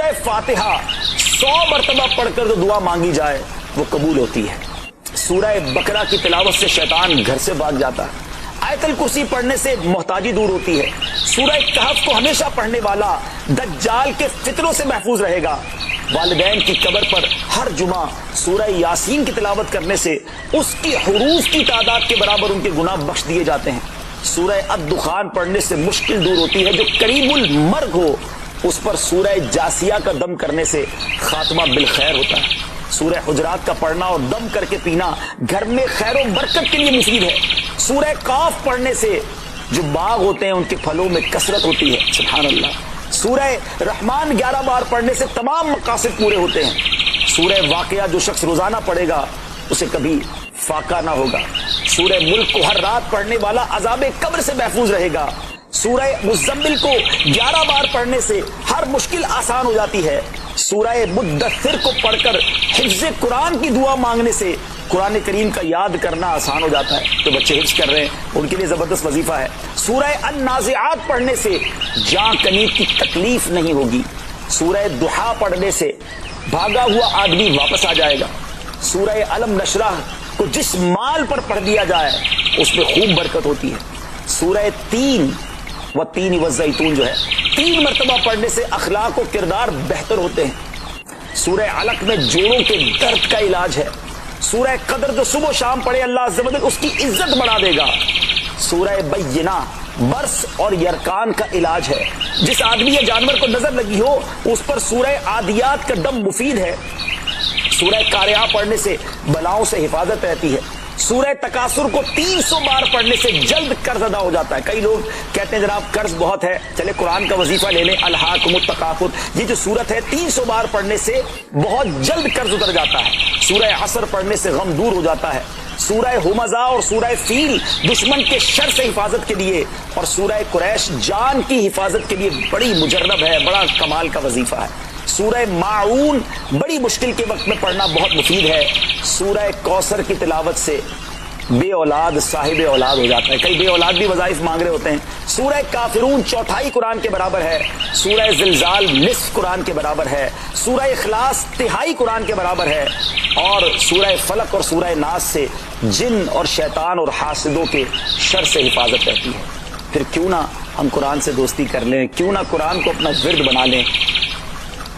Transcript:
سورہ فاتحہ 100 مرتبہ پڑھ کر جو دعا مانگی جائے وہ قبول ہوتی ہے. سورہ بقرہ کی تلاوت سے شیطان گھر سے بھاگ جاتا ہے. آیت الکرسی پڑھنے سے محتاجی دور ہوتی ہے. سورہ کہف کو ہمیشہ پڑھنے والا دجال کے فتنوں سے محفوظ رہے گا. والدین کی قبر پر ہر جمعہ سورہ یاسین کی تلاوت کرنے سے اس کی حروف کی تعداد کے برابر ان کے گناہ بخش دیے جاتے ہیں. سورہ الدخان پڑھنے سے مشکل دور ہوتی ہے. جو قریب المرگ ہو اس پر سورہ جاسیہ کا دم کرنے سے خاتمہ بالخیر ہوتا ہے. سورہ حجرات کا پڑھنا اور دم کر کے پینا گھر میں خیر و برکت کے لیے مفید ہے. سورہ قاف پڑھنے سے جو باغ ہوتے ہیں ان کے پھلوں میں کثرت ہوتی ہے. سبحان اللہ. سورہ رحمان 11 بار پڑھنے سے تمام مقاصد پورے ہوتے ہیں. سورہ واقعہ جو شخص روزانہ پڑھے گا اسے کبھی فاقہ نہ ہوگا. سورہ ملک کو ہر رات پڑھنے والا عذاب قبر سے محفوظ رہے گا. سورہ مزمل کو 11 بار پڑھنے سے ہر مشکل آسان ہو جاتی ہے. سورہ مدثر کو پڑھ کر حفظ قرآن کی دعا مانگنے سے قرآن کریم کا یاد کرنا آسان ہو جاتا ہے. جو بچے حفظ کر رہے ہیں ان کے لیے زبردست وظیفہ ہے. سورہ النازعات پڑھنے سے جان کنی کی تکلیف نہیں ہوگی. سورہ دحا پڑھنے سے بھاگا ہوا آدمی واپس آ جائے گا. سورہ علم نشرح کو جس مال پر پڑھ دیا جائے اس میں خوب برکت ہوتی ہے. سورہ تین والزیتون جو ہے 3 مرتبہ پڑھنے سے اخلاق و کردار بہتر ہوتے ہیں. سورہ علق میں جوڑوں کے درد کا علاج ہے. سورہ قدر جو صبح و شام پڑھے اللہ عز و جل اس کی عزت بڑھا دے گا. سورہ بینہ برس اور یرکان کا علاج ہے. جس آدمی یا جانور کو نظر لگی ہو اس پر سورہ عادیات کا دم مفید ہے. سورہ قاریہ پڑھنے سے بلاؤں سے حفاظت رہتی ہے. سورہ تکاثر کو 300 بار پڑھنے سے جلد قرض ادا ہو جاتا ہے. کئی لوگ کہتے ہیں جناب قرض بہت ہے, چلے قرآن کا وظیفہ لے لیں. الہاکم التکاثر یہ جو سورت ہے 300 بار پڑھنے سے بہت جلد قرض اتر جاتا ہے. سورہ عصر پڑھنے سے غم دور ہو جاتا ہے. سورہ ہمزہ اور سورہ فیل دشمن کے شر سے حفاظت کے لیے, اور سورہ قریش جان کی حفاظت کے لیے بڑی مجرب ہے, بڑا کمال کا وظیفہ ہے. سورہ معون بڑی مشکل کے وقت میں پڑھنا بہت مفید ہے. سورہ کوثر کی تلاوت سے بے اولاد صاحب اولاد ہو جاتا ہے. کئی بے اولاد بھی وظائف مانگ رہے ہوتے ہیں. سورہ کافرون 1/4 قرآن کے برابر ہے. سورہ زلزال نصف قرآن کے برابر ہے. سورہ اخلاص 1/3 قرآن کے برابر ہے. اور سورہ فلق اور سورہ ناس سے جن اور شیطان اور حاسدوں کے شر سے حفاظت رہتی ہے. پھر کیوں نہ ہم قرآن سے دوستی کر لیں, کیوں نہ قرآن کو اپنا ورد بنا لیں.